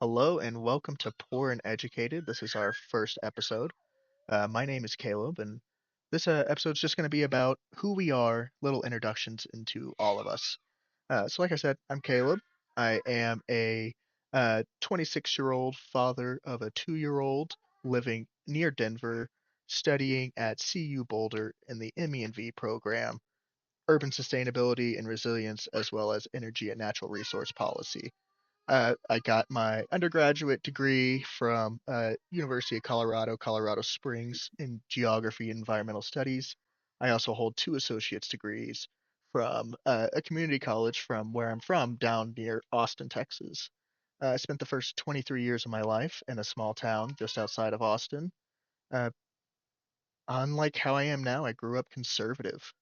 Hello and welcome to Poor and Educated. This is our first episode. My name is Caleb, and this episode is just going to be about who we are, little introductions into all of us. Like I said, I'm Caleb. I am a 26-year-old father of a 2-year-old living near Denver, studying at CU Boulder in the MENV program, Urban Sustainability and Resilience, as well as Energy and Natural Resource Policy. I got my undergraduate degree from University of Colorado, Colorado Springs in geography and environmental studies. I also hold two associate's degrees from a community college from where I'm from, down near Austin, Texas. I spent the first 23 years of my life in a small town just outside of Austin. Uh, Unlike how I am now, I grew up conservative.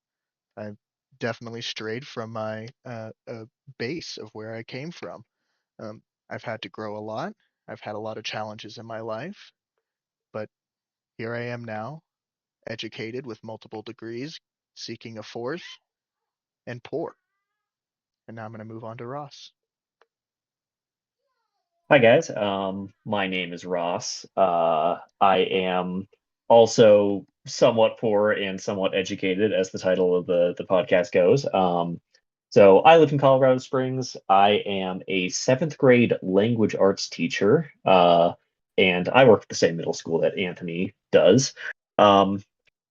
I definitely strayed from my base of where I came from. I've had to grow a lot. I've had a lot of challenges in my life, but here I am now, educated with multiple degrees, seeking a fourth, and poor. And now I'm going to move on to Ross. Hi guys, my name is Ross. I am also somewhat poor and somewhat educated, as the title of the podcast goes. So I live in Colorado Springs. I am a seventh grade language arts teacher, and I work at the same middle school that Anthony does. Um,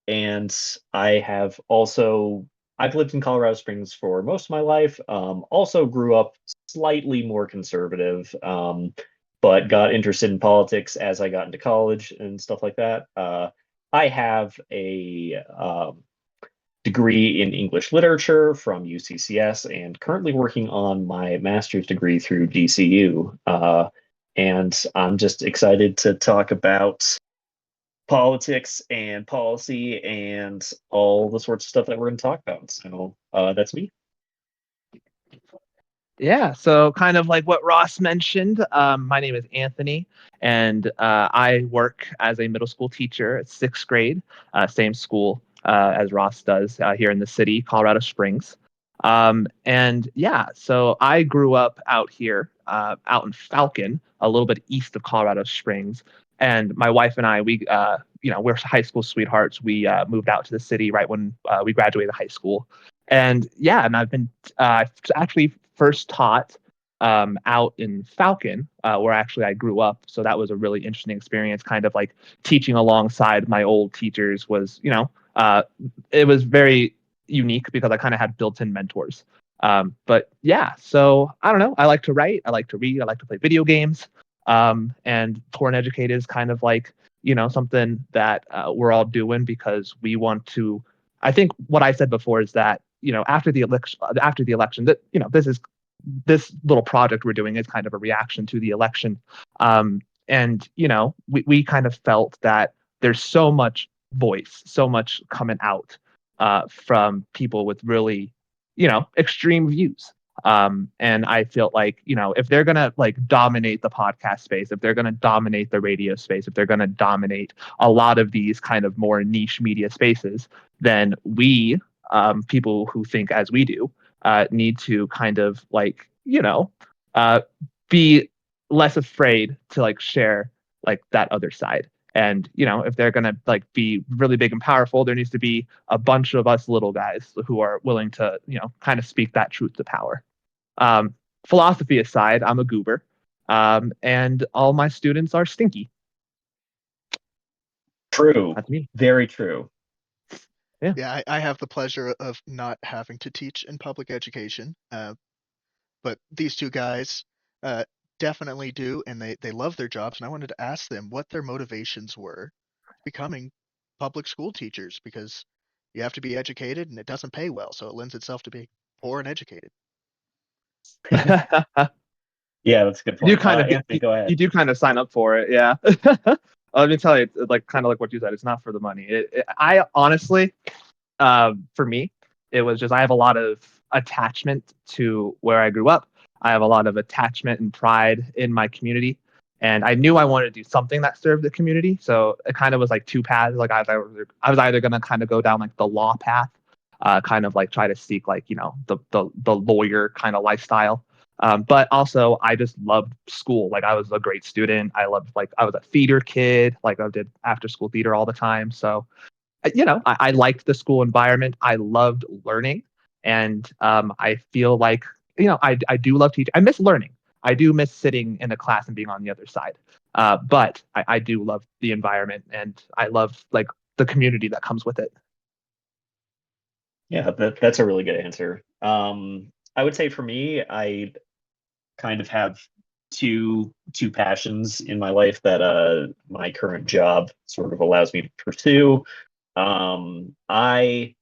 and I have also I've lived in Colorado Springs for most of my life. Also grew up slightly more conservative, but got interested in politics as I got into college and stuff like that. I have a degree in English literature from UCCS and currently working on my master's degree through DCU. And I'm just excited to talk about politics and policy and all the sorts of stuff that we're going to talk about. So that's me. Yeah, so kind of like what Ross mentioned, my name is Anthony, and I work as a middle school teacher at sixth grade, same school as Ross does here in the city, Colorado Springs. And yeah, so I grew up out here, out in Falcon, a little bit east of Colorado Springs. And my wife and I, we're high school sweethearts. We moved out to the city right when we graduated high school. And yeah, and I've been actually first taught out in Falcon, where actually I grew up. So that was a really interesting experience, kind of like teaching alongside my old teachers was, it was very unique because I kind of had built in mentors. But yeah, so I don't know. I like to write, I like to read, I like to play video games. And Poor and Educated is kind of like, something that we're all doing because we want to. I think what I said before is that after the election, that this little project we're doing is kind of a reaction to the election. And we kind of felt that there's so much voice, so much coming out from people with really extreme views. And I feel like, if they're gonna like dominate the podcast space, if they're gonna dominate the radio space, if they're gonna dominate a lot of these kind of more niche media spaces, then we, people who think as we do, need to kind of like, uh, be less afraid to like share like that other side. And if they're gonna like be really big and powerful, there needs to be a bunch of us little guys who are willing to, kind of speak that truth to power. Um, Philosophy aside, I'm a goober, and all my students are stinky. True. That's me. Very true. Yeah. Yeah, I have the pleasure of not having to teach in public education, but these two guys uh, definitely do, and they love their jobs. And I wanted to ask them what their motivations were becoming public school teachers because you have to be educated and it doesn't pay well, so it lends itself to be poor and educated. Yeah, that's a good You point. kind of Anthony, go you ahead. do kind of sign up for it, yeah. Let me tell you, it's like kind of like what you said. It's not for the money. I honestly, for me, it was just I have a lot of attachment to where I grew up. I have a lot of attachment and pride in my community, and I knew I wanted to do something that served the community. So it kind of was like two paths. Like I was either gonna kind of go down like the law path, kind of like try to seek like the lawyer kind of lifestyle, But also, I just loved school. Like I was a great student. I was a theater kid. Like I did after school theater all the time. So I liked the school environment. I loved learning, and I feel like I do love teaching. I miss learning. I do miss sitting in a class and being on the other side. But I do love the environment, and I love like the community that comes with it. Yeah, that's a really good answer. I would say for me, I kind of have two passions in my life that my current job sort of allows me to pursue. I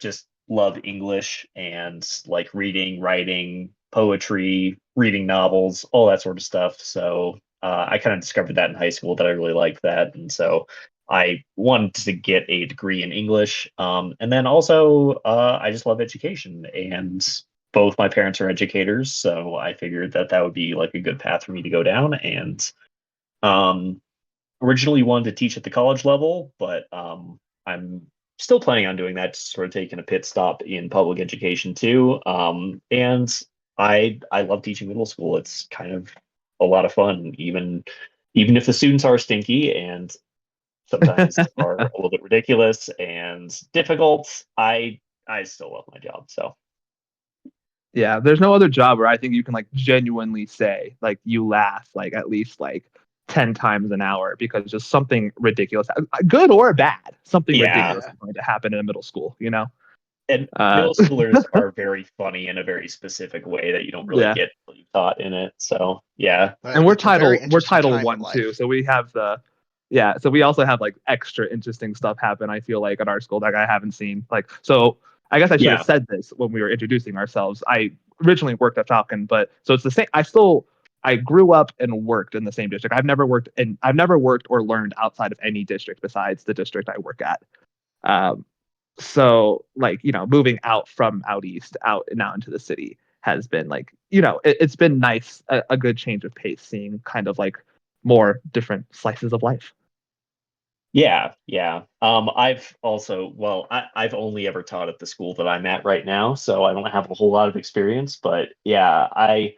just love English and like reading, writing, poetry, reading novels, all that sort of stuff. So I kind of discovered that in high school that I really liked that, and so I wanted to get a degree in English. And then also I just love education, and both my parents are educators, so I figured that that would be like a good path for me to go down. And um, originally wanted to teach at the college level, but I'm still planning on doing that, just sort of taking a pit stop in public education too. And I love teaching middle school. It's kind of a lot of fun, even if the students are stinky and sometimes are a little bit ridiculous and difficult. I still love my job. So Yeah, there's no other job where I think you can like genuinely say like you laugh like at least like 10 times an hour because just something ridiculous, good or bad, something yeah, ridiculous Yeah. is going to happen in a middle school, you know? and Uh, middle schoolers are very funny in a very specific way that you don't really yeah. get taught in it. So yeah, And we're It's a very we're interesting title time in one too. life. So we have so we also have like extra interesting stuff happen, I feel like at our school that I haven't seen. Like so I guess I should have yeah. said this when we were introducing ourselves. I originally worked at Falcon, but so it's the same I grew up and worked in the same district. I've never worked or learned outside of any district besides the district I work at. Um, so like moving out from out east out and out into the city has been like it's been nice, a good change of pace, seeing kind of like more different slices of life. Yeah, yeah. I've also, well, I've only ever taught at the school that I'm at right now, so I don't have a whole lot of experience. But yeah, I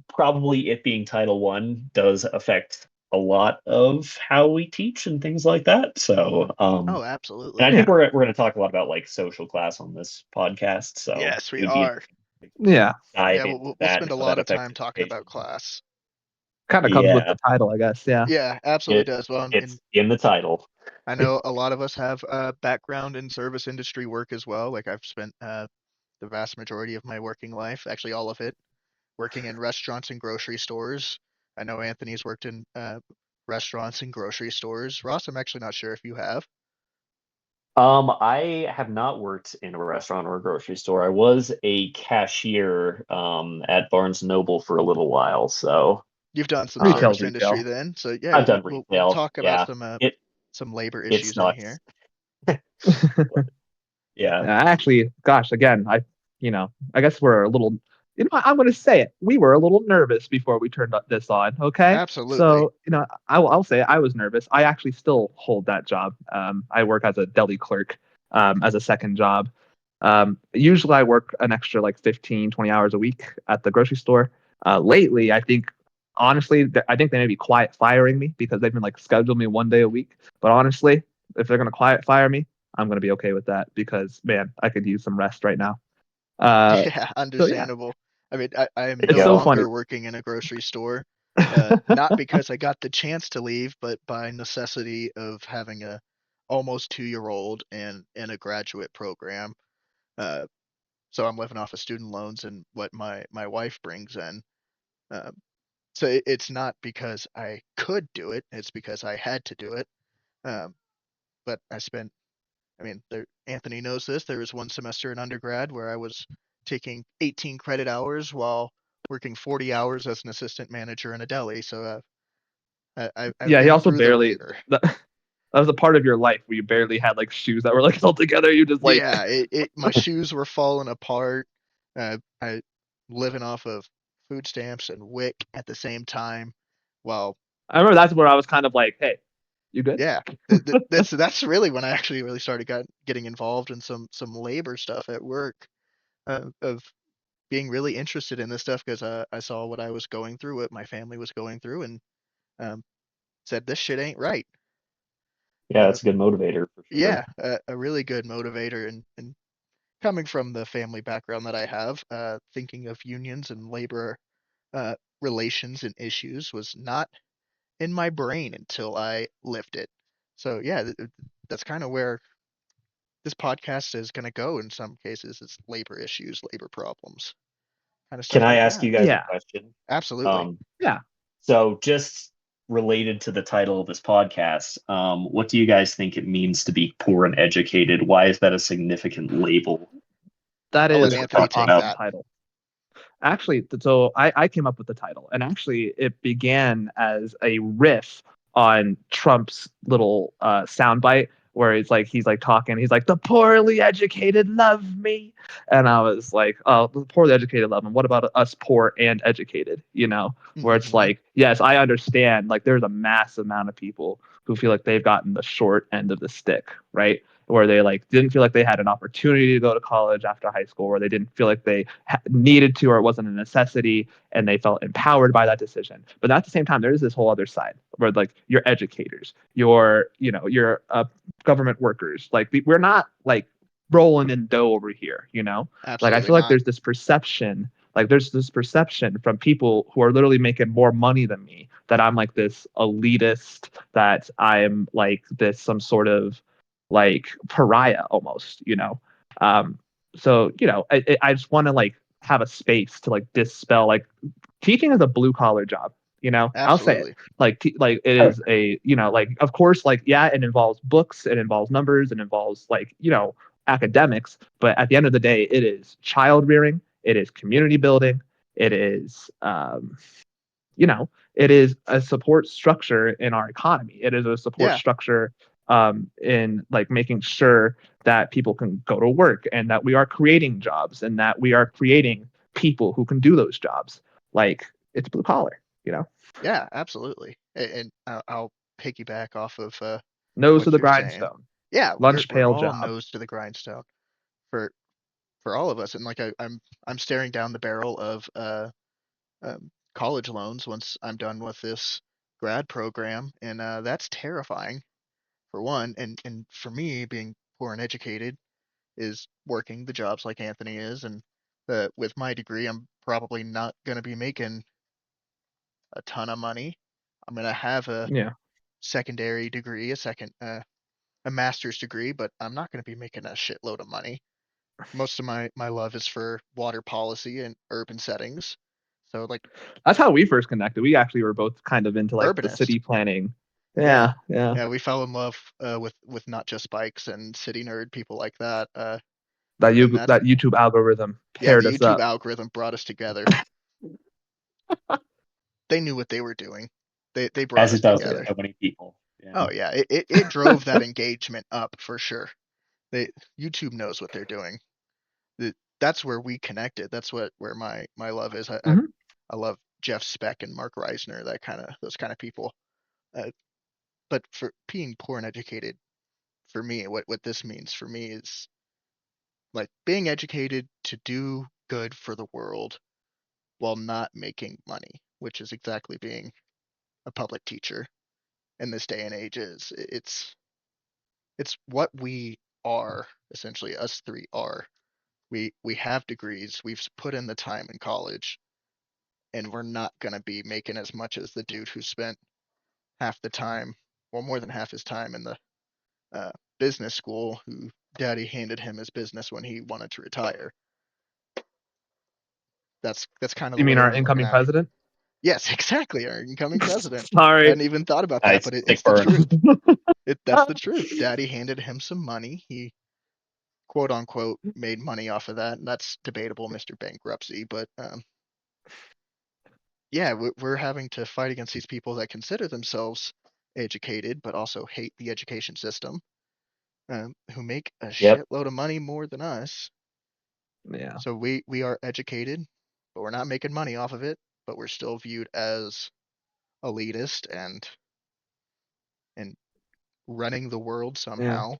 probably it being Title One does affect a lot of how we teach and things like that. So, Oh, and I absolutely. think Yeah, we're going to talk a lot about like social class on this podcast, so Yes, it we would be are. interesting to yeah, dive Yeah, into we'll that and spend a how that lot of affects time talking education. about class. kind of comes with the Yeah, title, I guess. Yeah. Yeah, absolutely it does. Well, it's in the title. I know a lot of us have a background in service industry work as well. Like I've spent the vast majority of my working life, actually all of it, working in restaurants and grocery stores. I know Anthony's worked in restaurants and grocery stores. Ross, I'm actually not sure if you have. I have not worked in a restaurant or a grocery store. I was a cashier at Barnes Noble for a little while, so You've done some um, Retail's service industry retail. then, so yeah, I've done we'll retail. talk about Yeah, it some labor it's issues in here. nuts. Yeah, Actually, gosh, again, I guess we're a little, I'm going to say it. We were a little nervous before we turned this on. Okay. Absolutely. So, I'll say it, I was nervous. I actually still hold that job. I work as a deli clerk, as a second job. Usually I work an extra like 15, 20 hours a week at the grocery store. Lately, I think, honestly, I think they may be quiet firing me because they've been like scheduling me 1 day a week. But honestly, if they're going to quiet fire me, I'm going to be okay with that because man, I could use some rest right now. Uh, Yeah, so yeah, understandable. I mean, I am there you it's no so go. funny. longer working in a grocery store, not because I got the chance to leave, but by necessity of having a almost 2-year old and in a graduate program. Uh, so I'm living off of student loans and what my wife brings in. Uh, so it's not because I could do it; it's because I had to do it. Um, but I mean, Anthony knows this. There was one semester in undergrad where I was taking 18 credit hours while working 40 hours as an assistant manager in a deli. So I've Yeah, he been also through the barely ringer. that was a part of your life where you barely had like shoes that were like held together. You just like Yeah, my shoes were falling apart. I living off of food stamps and WIC at the same time. Well, I remember that's where I was kind of like, hey, you good? yeah, that's really when I actually really started getting involved in some labor stuff at work. Of being really interested in this stuff because I saw what I was going through, what my family was going through, and um, said this shit ain't right. Yeah, Uh, it's a good motivator for sure. yeah, a really good motivator, and coming from the family background that I have, thinking of unions and labor uh, relations and issues was not in my brain until I lived it. So yeah, that's kind of where this podcast is going to go in some cases. It's labor issues, labor problems, kind of Can stuff I like ask that. you guys a Yeah, question? Absolutely. Um, yeah. so just related to the title of this podcast, what do you guys think it means to be poor and educated? Why is that a significant label That I'll let as is we're Anthony an talking take about? awesome that. title. Actually, so I came up with the title, and actually, it began as a riff on Trump's little soundbite where he's like talking, he's like, "The poorly educated love me," and I was like, "Oh, the poorly educated love him. What about us poor and educated?" You know, where it's Hmm. like, yes, I understand. Like, there's a massive amount of people who feel like they've gotten the short end of the stick, right? Where they like didn't feel like they had an opportunity to go to college after high school, where they didn't feel like they needed to, or it wasn't a necessity, and they felt empowered by that decision. But at the same time, there is this whole other side where like you're educators, you're government workers. Like we're not like rolling in dough over here, you know. Like I Absolutely feel like not. there's this perception from people who are literally making more money than me that I'm like this elitist, that I'm like this some sort of like pariah almost, you know. So I just want to like have a space to like dispel like teaching is a blue collar job, you know. I'll say it, Absolutely. like it is a, like of course, like yeah, it involves books, it involves numbers, it involves like academics, but at the end of the day it is child rearing, it is community building, it is it is a support structure in our economy. It is a support Yeah. structure in like making sure that people can go to work, and that we are creating jobs, and that we are creating people who can do those jobs. Like it's blue collar, you know. Yeah. Absolutely. And I'll piggyback off of Nose to what the you're saying. grindstone, Yeah, we're lunch we're pail all job. nose to the grindstone for all of us, and like I'm staring down the barrel of college loans once I'm done with this grad program, and that's terrifying for one. And for me, being poor and educated is working the jobs like Anthony is, and with my degree, I'm probably not going to be making a ton of money. I'm going to have a Yeah, secondary degree, a master's degree, but I'm not going to be making a shitload of money. Most of my love is for water policy and urban settings. So like that's how we first connected. We actually were both kind of into like the urbanist. city planning. Yeah. Yeah, yeah. Yeah, we fell in love with not just bikes and city nerd people like that. And that's That YouTube algorithm yeah, paired the us YouTube up. algorithm brought us together. They knew what they were doing. They brought As us it does with together. so many people. Yeah. Oh yeah, it drove that engagement up for sure. They YouTube knows what they're doing. That's where we connected. That's where my love is. Hmm. I love Jeff Speck and Mark Reisner, those kind of people. Uh, but for being poor and educated, for me, what this means for me is like being educated to do good for the world while not making money, which is exactly being a public teacher in this day and age is. It's what we are, essentially us three are. We have degrees, we've put in the time in college, and we're not going to be making as much as the dude who spent half the time, or more than half his time in the uh, business school, who daddy handed him his business when he wanted to retire. That's kind of You the mean way our I'm looking incoming at it. president? Yes, exactly. Our incoming president. I Sorry. hadn't even thought about that, Nice. but Sick it's the burn. truth. That's the truth. Daddy handed him some money. He quote unquote made money off of that, and that's debatable, Mr. Bankruptcy. But yeah, we're having to fight against these people that consider themselves educated, but also hate the education system, who make a Yep. shitload of money more than us. Yeah. So we are educated, but we're not making money off of it, but we're still viewed as elitist and running the world Yeah. somehow.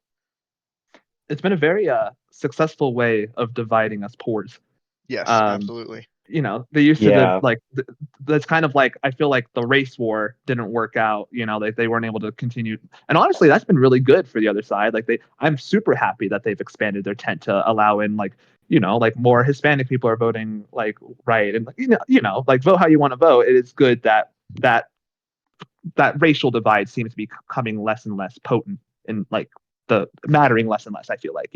It's been a very successful way of dividing us poors. Yes, Um, absolutely. they used to Yeah. that's kind of like, I feel like the race war didn't work out. They weren't able to continue, and honestly, that's been really good for the other side. I'm super happy that they've expanded their tent to allow in like more Hispanic people are voting right, and like vote how you want to vote. It is good that that racial divide seems to be becoming less and less potent and like the mattering less and less. I feel like.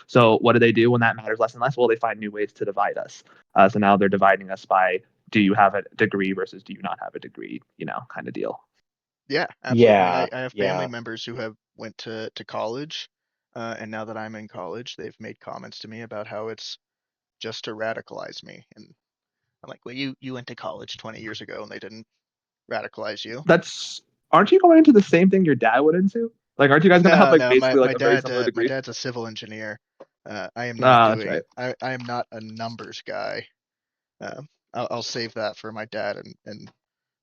So what do they do when that matters less and less? Well, they find new ways to divide us. So now they're dividing us by, do you have a degree versus do you not have a degree? Kind of deal. Yeah, absolutely. Yeah. I have family members who have went to college, and now that I'm in college, they've made comments to me about how it's just to radicalize me. And I'm like, well, you went to college 20 years ago, and they didn't radicalize you. Aren't you going into the same thing your dad went into? Like, aren't you guys gonna have No, basically my a very dad, similar my degree? dad's a civil engineer. I am not Ah, that's doing. right. I am not a numbers guy. I'll save that for my dad and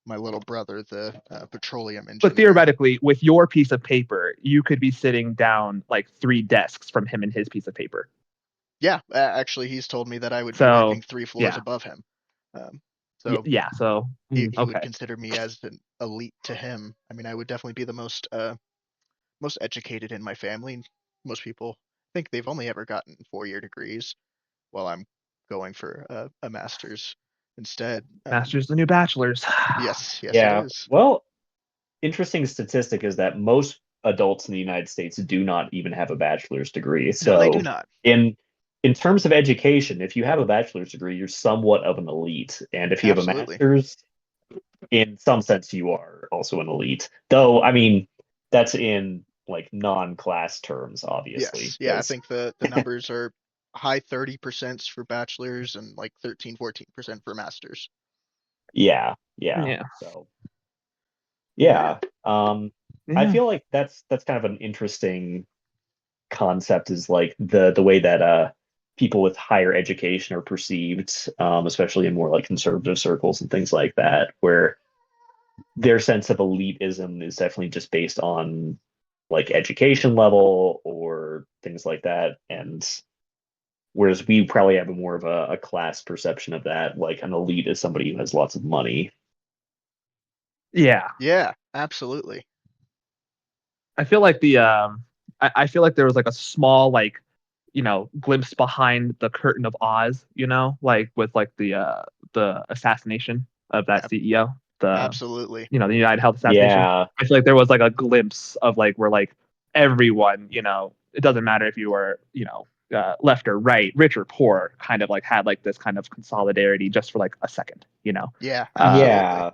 my little brother, the petroleum But engineer. theoretically, with your piece of paper, you could be sitting down like 3 desks from him and his piece of paper. Yeah, actually, he's told me that I would be So working 3 floors yeah, above him. So yeah. So he would okay. consider me as an elite to him. I mean, I would definitely be the most educated in my family. Most people think they've only ever gotten 4-year degrees, while I'm going for a master's instead. Master's the new bachelor's. Yes, yes, it Yeah. is. Well, interesting statistic is that most adults in the United States do not even have a bachelor's degree. No, they do So not. in terms of education, if you have a bachelor's degree, you're somewhat of an elite. And if you have a Absolutely. master's, in some sense you are also an elite. Though, I mean, that's in like non-class terms, obviously. Yes, yeah, I 'Cause think the numbers are high 30% for bachelors and like 13-14% for masters. yeah, Yeah. So Yeah. I Yeah. feel like that's kind of an interesting concept, is like the way that people with higher education are perceived, especially in more like conservative circles and things like that, where their sense of elitism is definitely just based on like education level or things like that. And whereas we probably have a more of a class perception of that, like an elite is somebody who has lots of money. Yeah. Yeah, absolutely. I feel like I feel like there was like a small glimpse behind the curtain of Oz, like with like the assassination of that Ab- CEO, the Absolutely. the United Health assassination. Yeah, I feel like there was like a glimpse of like where like everyone, it doesn't matter if you were, left or right, rich or poor, kind of like had like this kind of consolidarity just for like a second. Yeah, Uh, absolutely. yeah.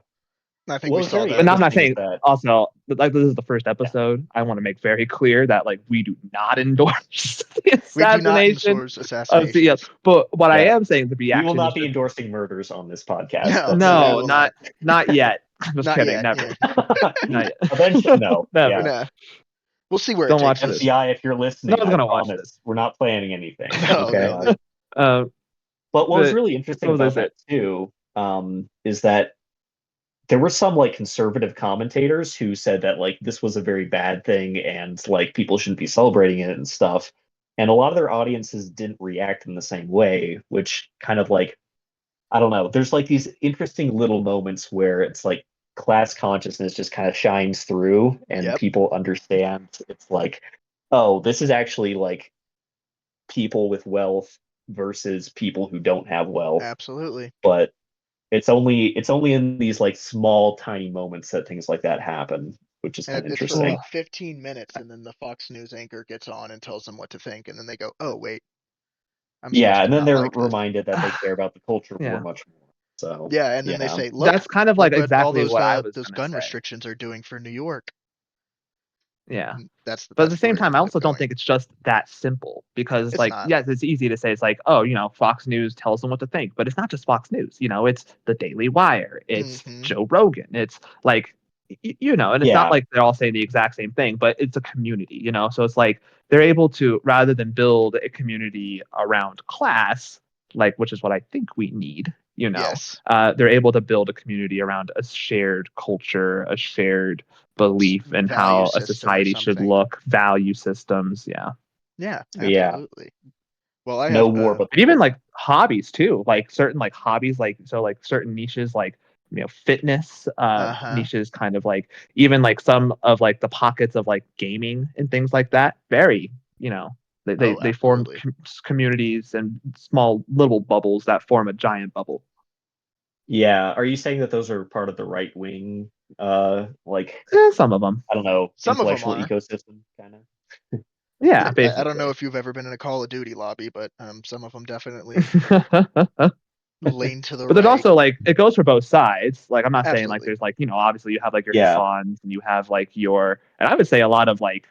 I think What we was saw very but that. now I'm not interesting is saying that also like this is the first yeah, episode. I want to make very clear that like we do not endorse the We do not assassination endorse of CEO. assassinations. But what I yeah, am saying, the we will reaction is not be just endorsing murders on this podcast. No, That's no, we no, will not. not yet. Just Not kidding, yet. never, Yeah. not eventually. yet, No, never. yeah. Nah. We'll see where it Don't takes watch us. this. FBI, if you're No listening, one's I gonna watch this. promise we're not planning anything. No, Okay. no, no. Uh, But what was but really interesting what was I about saying? that too, is that there were some like conservative commentators who said that like this was a very bad thing and like people shouldn't be celebrating it and stuff. And a lot of their audiences didn't react in the same way, which kind of like, I don't know, there's like these interesting little moments where it's like class consciousness just kind of shines through and Yep. people understand it's like, oh, this is actually like people with wealth versus people who don't have wealth. Absolutely. But it's only in these like small tiny moments that things like that happen, which is kind And of it's for interesting. like 15 minutes, and then the Fox News anchor gets on and tells them what to think, and then they go, "Oh wait, I'm Yeah, supposed to and then not they're like this." reminded that they care about the culture war Yeah, much more. So Yeah, and then they yeah. say, "Look, that's kind of like look what all exactly what I was those gonna gun say. restrictions are doing for New York." Yeah. And But at the that's same where it time, I ended up also don't going. think it's just that simple because, It's like, not. yes, it's easy to say it's like, oh, Fox News tells them what to think, but it's not just Fox News. It's the Daily Wire, it's Hmm. Joe Rogan, it's like, and it's not Yeah. like they're all saying the exact same thing, but it's a community. So it's like they're able to, rather than build a community around class, like, which is what I think we need. Yes. They're able to build a community around a shared culture, a shared belief in Value how a system or society should something. look, value systems. Yeah. Yeah, Yeah. absolutely. Well, I No have war, but And even like hobbies too, like certain like hobbies, like so like certain niches, like fitness uh-huh. niches, kind of like even like some of like the pockets of like gaming and things like that. Very, Oh, they form absolutely. communities and small little bubbles that form a giant bubble. yeah. Are you saying that those are part of the right wing, like Some of them, I don't know, Some of them intellectual are. ecosystem kind of? yeah, Yeah, I don't know basically. if you've ever been in a Call of Duty lobby, but some of them definitely lean to the But there's right. also like it goes for both sides. Like I'm not saying like Absolutely. there's like obviously you have like your Yeah, Hassans and you have like your, and I would say a lot of like,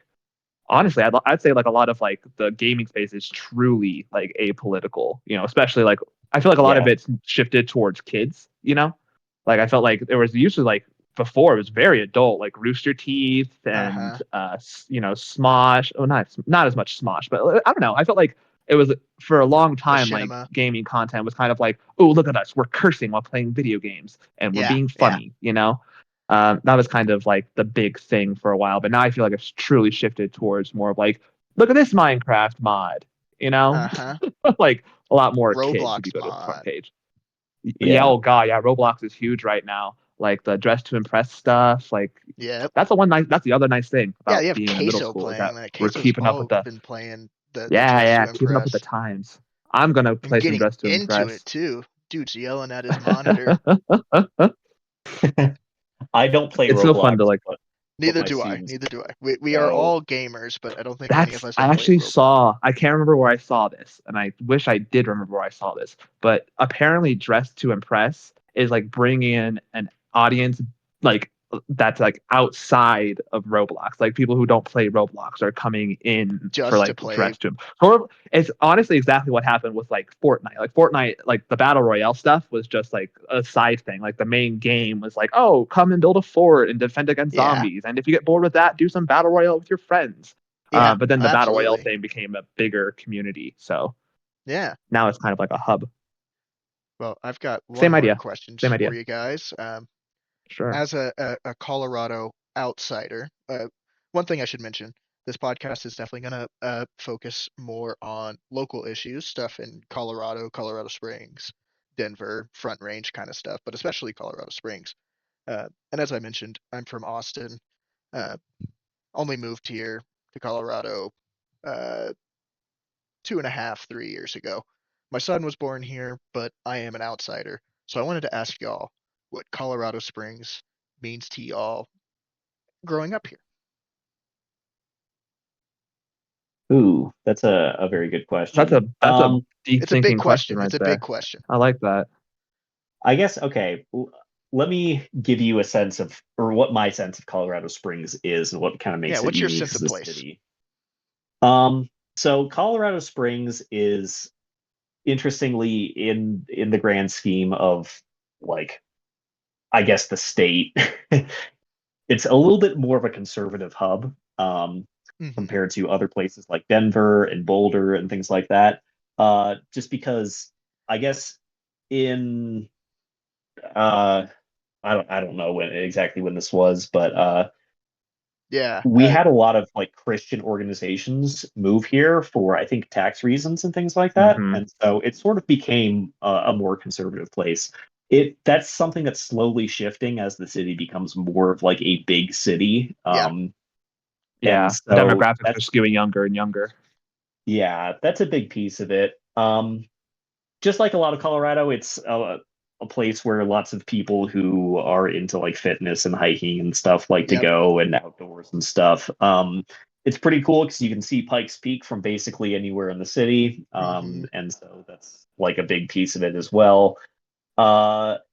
honestly I'd say like a lot of like the gaming space is truly like apolitical. Especially like I feel like a lot of yeah, it's shifted towards kids. Like I felt like there was usually like before it was very adult, like Rooster Teeth and Uh-huh. Smosh. Oh, not as much Smosh, but I don't know. I felt like it was for a long time like Machinima. gaming content was kind of like, oh, look at us, we're cursing while playing video games and we're Yeah, being yeah. funny. That was kind of like the big thing for a while, but now I feel like it's truly shifted towards more of like, look at this Minecraft mod, you know, Uh-huh. like a lot more kids if you Roblox go to the front mod. page. Yeah, yeah. oh god, yeah, Roblox is huge right now. Like the dress to impress stuff, like Yep. that's the other nice thing Yeah, about you have being in a middle Queso school is that playing that. we're Queso's keeping up with all the, been playing the yeah, Dress to yeah, keeping up with the Impress times. I'm gonna and play some getting dress to into it impress. too. Dude's yelling at his monitor. I don't play It's so fun to Roblox, like, but Neither my do I. students Neither do I. We are so all gamers, but I don't think any of us I have played actually Roblox. I can't remember where I saw this, and I wish I did remember where I saw this, but apparently Dress to Impress is like bringing in an audience like that's like outside of Roblox. Like people who don't play Roblox are coming in for Just to like play. Dress to Impress. It's honestly exactly what happened with like Fortnite. Like Fortnite, like the battle royale stuff was just like a side thing. Like the main game was like, oh, come and build a fort and defend against Yeah. zombies, and if you get bored with that, do some battle royale with your friends. Yeah, But then the battle royale absolutely. thing became a bigger community, so Yeah. now it's kind of like a hub. Well, I've got one Same more idea. questions Same for idea. you guys. Sure. As a Colorado outsider, one thing I should mention, this podcast is definitely going to focus more on local issues, stuff in Colorado, Colorado Springs, Denver, Front Range kind of stuff, but especially Colorado Springs. And as I mentioned, I'm from Austin. Uh, only moved here to Colorado uh, 2.5, 3 years ago. My son was born here, but I am an outsider. So I wanted to ask y'all what Colorado Springs means to y'all growing up here. ooh, that's a very good That's question. a deep It's a big thinking question question. right It's a big there. question. I like that. I guess okay. Let me give you a sense of, or what my sense of Colorado Springs is, and what kind of Yeah, makes it what's your unique sense as of a place? city. So Colorado Springs is interestingly in the grand scheme of like, I guess the state. It's a little bit more of a conservative hub Mm-hmm. compared to other places like Denver and Boulder and things like that. Just because I guess in uh, I don't know when this was, but Yeah. we had a lot of like Christian organizations move here for I think tax reasons and things like that, Hmm. and so it sort of became a more conservative place. That's something that's slowly shifting as the city becomes more of like a big city. Yeah. And Yeah, the so demographics are that's skewing younger and younger. yeah, that's a big piece of it. Just like a lot of Colorado, it's a place where lots of people who are into like fitness and hiking and stuff like to Yep. go and outdoors and stuff. It's pretty cool because you can see Pikes Peak from basically anywhere in the city. Mm-hmm. And so that's like a big piece of it as well.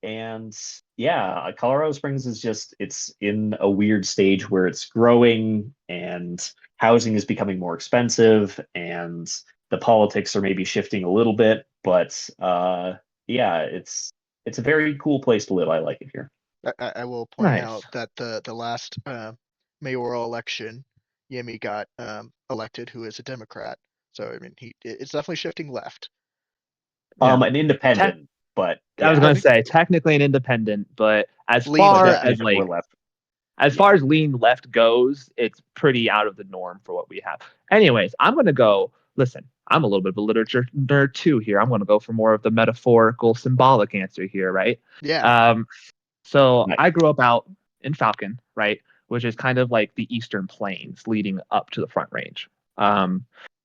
And yeah, Colorado Springs is just it's in a weird stage where it's growing and housing is becoming more expensive and the politics are maybe shifting a little bit, but yeah, it's a very cool place to live. I like it here. I will point out Nice. that the last mayoral election, Yemi got elected, who is a Democrat. So I mean, it's definitely shifting left. Yeah. An Tech. independent, but I was yeah, gonna say Technically, technically an independent, but leaning but definitely a left. bit more left. as far Yeah. as lean left goes, it's pretty out of the norm for what we have. Anyways, I'm gonna go. Listen, I'm a little bit of a literature nerd too here. I'm going to go for more of the metaphorical, symbolic answer here, right? Yeah. Um, so Nice. I grew up out in Falcon, right, which is kind of like the Eastern Plains leading up to the Front Range. Um,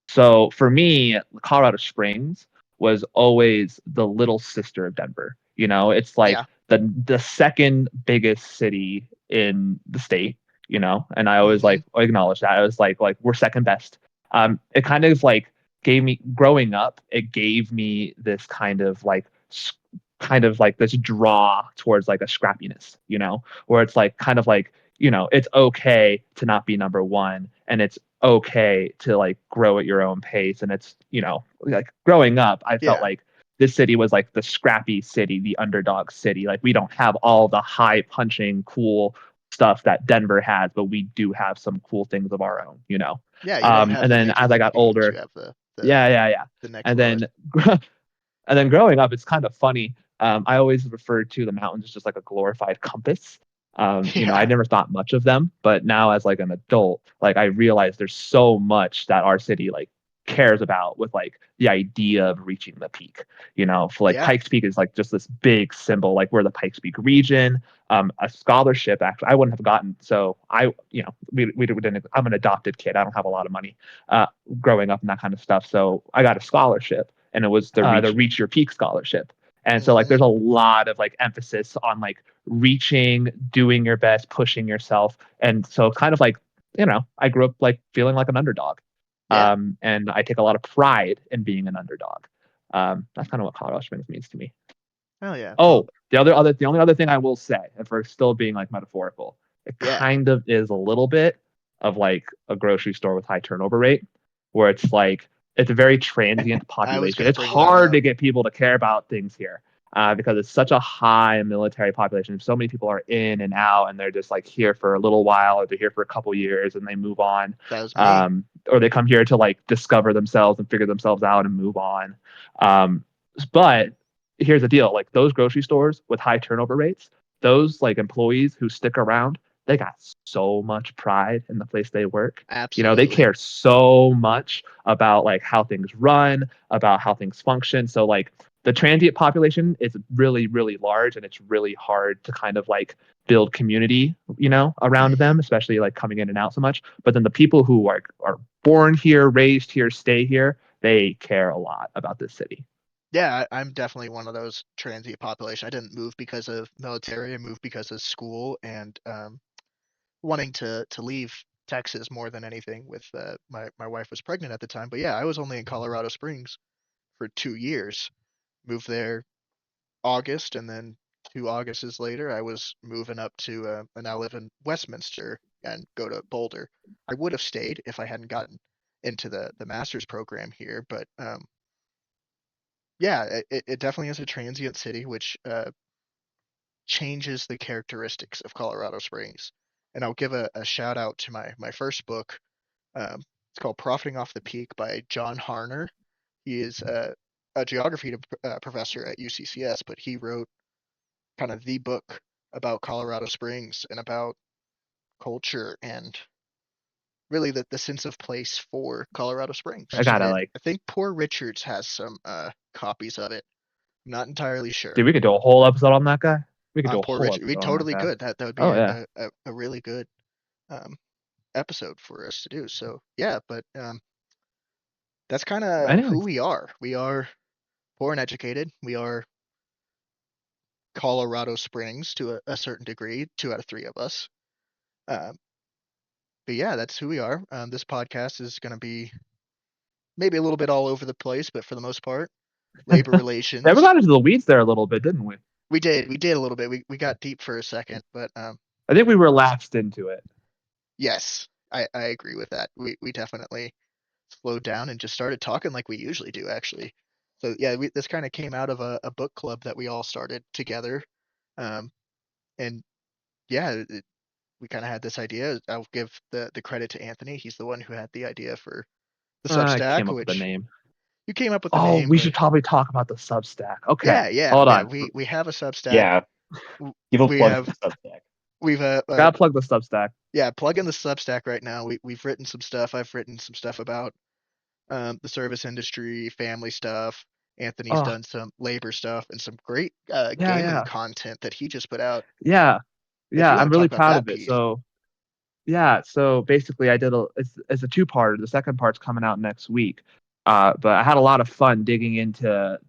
so for me, Colorado Springs was always the little sister of Denver. You know, it's like Yeah. the second biggest city in the state. You know, and I always Hmm. like acknowledge that. I was like we're second best. It kind of like gave me growing up. It gave me this kind of like this draw towards like a scrappiness, you know, where it's like kind of like, you know, it's okay to not be number one and it's okay to like grow at your own pace. And it's, you know, like growing up, I felt Yeah. like this city was like the scrappy city, the underdog city. Like we don't have all the high punching, cool stuff that Denver has, but we do have some cool things of our own, you know. Yeah. You don't have And the then major as I league got teams. You older, have the yeah. the next And lowest. then and then growing up, it's kind of funny. I always referred to the mountains as just like a glorified compass. You know, I Yeah. never thought much of them, but now as like an adult, like I realize there's so much that our city like cares about with like the idea of reaching the peak. You know, for like Yeah. Pikes Peak is like just this big symbol, like we're the Pikes Peak region. A scholarship actually I wouldn't have gotten. So I, you know, we didn't. I'm an adopted kid. I don't have a lot of money growing up and that kind of stuff. So I got a scholarship and it was the Reach Your Peak scholarship. And so like Hmm. there's a lot of like emphasis on like reaching, doing your best, pushing yourself. And so kind of like, you know, I grew up like feeling like an underdog. Yeah. And I take a lot of pride in being an underdog. That's kind of what Colorado Springs means to me. Oh yeah. Well. Oh, the only other thing I will say, if we're still being like metaphorical, it Yeah. kind of is a little bit of like a grocery store with high turnover rate, where it's like it's a very transient I was population. gonna It's bring that hard up. to get people to care about things here because it's such a high military population. So many people are in and out, and they're just like here for a little while, or they're here for a couple years, and they move on, That was me. or they come here to like discover themselves and figure themselves out and move on. Um, but here's the deal: like those grocery stores with high turnover rates, those like employees who stick around, they got so much pride in the place they work. You know, they Absolutely. care so much about like how things run, about how things function. So like the transient population is really, really large and it's really hard to kind of like build community, you know, around Hmm. them, especially like coming in and out so much. But then the people who are born here, raised here, stay here, they care a lot about this city. Yeah, I'm definitely one of those transient population. I didn't move because of military. I moved because of school and wanting to leave Texas more than anything. With my wife was pregnant at the time, but yeah, I was only in Colorado Springs for 2 years. Moved there August, and then 2 Augusts later, I was moving up to and now live in Westminster and go to Boulder. I would have stayed if I hadn't gotten into the master's program here, but yeah, it definitely is a transient city, which changes the characteristics of Colorado Springs. And I'll give a shout out to my first book. It's called Profiting Off the Peak by John Harner. He is a geography professor at UCCS, but he wrote kind of the book about Colorado Springs and about culture and really the sense of place for Colorado Springs. I gotta And like, I think Poor Richards has some copies of it. I'm not entirely sure. dude, we could do a whole episode on that guy. We could do a Poor whole Richard, we episode on that totally guy. could. That would be Oh yeah. a really good um, episode for us to do. So yeah, but that's kind of who Anyways, we are. We are poor and educated. We are Colorado Springs to a certain degree. 2 out of 3 of us. Um, but yeah, that's who we are. This podcast is going to be maybe a little bit all over the place, but for the most part, labor yeah, we relations. got into the weeds there a little bit, didn't we? We did a little bit. We got deep for a second, but I think we relapsed into it. yes, I agree with that. We definitely slowed down and just started talking like we usually do, actually. So yeah, this kind of came out of a book club that we all started together, um, and yeah, we kind of had this idea. I'll give the credit to Anthony. He's the one who had the idea for the I came Substack, up with a which name. you came up with the Oh, name, we but should probably talk about the Substack. Okay, yeah, hold yeah. on. We have a Substack. Yeah, give a We plug for have the Substack. we've Gotta plug the Substack. yeah, plug in the Substack right now. We've written some stuff. I've written some stuff about the service industry, family stuff. Anthony's Oh, done some labor stuff and some great yeah, gaming yeah, content that he just put out. yeah, If yeah. you want I'm to talk really about proud that of it. piece, So yeah, so basically I did it's a two-parter. The second part's coming out next week. But I had a lot of fun digging into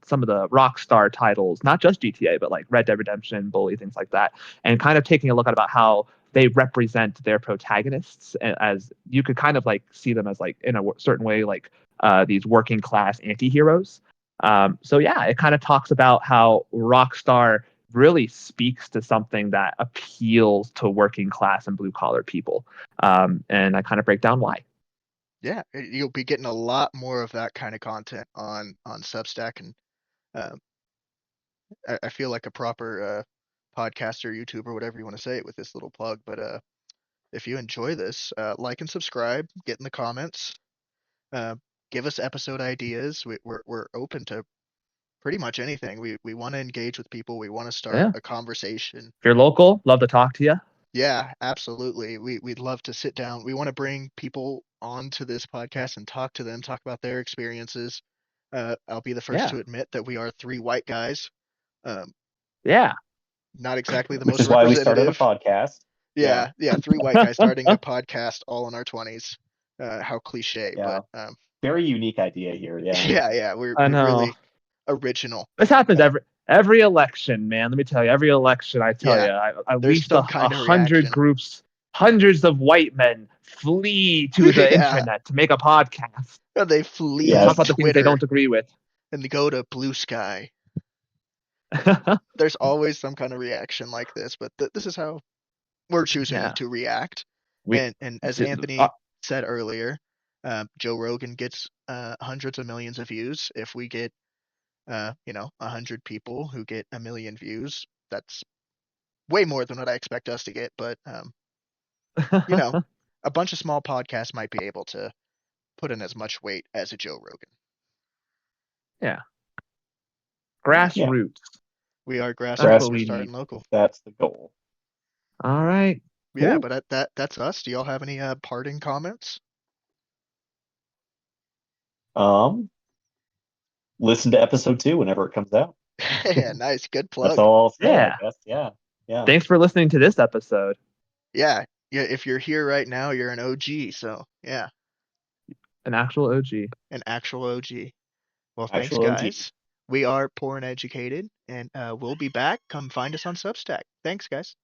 some of the Rockstar titles, not just GTA, but like Red Dead Redemption, Bully, things like that, and kind of taking a look at about how they represent their protagonists as you could kind of like see them as like in a certain way like these working class anti-heroes. So yeah, it kind of talks about how Rockstar really speaks to something that appeals to working class and blue collar people. And I kind of break down why. yeah, you'll be getting a lot more of that kind of content on Substack, and uh, I feel like a proper podcaster, YouTuber, whatever you want to say it with this little plug. But if you enjoy this, like and subscribe, get in the comments, uh, give us episode ideas. We're open to pretty much anything. We want to engage with people. We want to start Yeah. a conversation. If you're local, love to talk to you. Yeah, absolutely. We'd love to sit down. We want to bring people onto this podcast and talk to them, talk about their experiences. I'll be the first Yeah. to admit that we are three white guys. Um, Yeah. not exactly the Which most is why we started a representative. podcast. Yeah, Yeah, three white guys starting a podcast all in our 20s. How cliche, yeah. but Very unique idea here. Yeah. yeah, we're I we're know. really original. This happens Uh, every election, man. Let me tell you, every election, I tell yeah, you, at there's least a some kind of hundred reaction. groups, hundreds of white men flee to the Yeah, internet to make a podcast they to talk flee about the things they Twitter don't agree with. and they go to Blue Sky. There's always some kind of reaction like this, but this is how we're choosing Yeah. to react. We And as see, Anthony said earlier, Joe Rogan gets hundreds of millions of views. If we get 100 people who get a million views, that's way more than what I expect us to get. But you know, a bunch of small podcasts might be able to put in as much weight as a Joe Rogan. yeah, Yeah. grassroots. We are That's grassroots. what We're we starting need. local. That's the goal. All right. Yeah, Cool. but that's us. Do y'all have any parting comments? Listen to episode 2 whenever it comes out. Yeah, nice, good That's plug. all I'll say, I Yeah. guess. Yeah. Yeah. Thanks for listening to this episode. Yeah, if you're here right now, you're an OG. So yeah, An actual OG. an actual OG. Well, thanks, Actual OG. guys. We are Poor and Educated, and we'll be back. Come find us on Substack. Thanks, guys.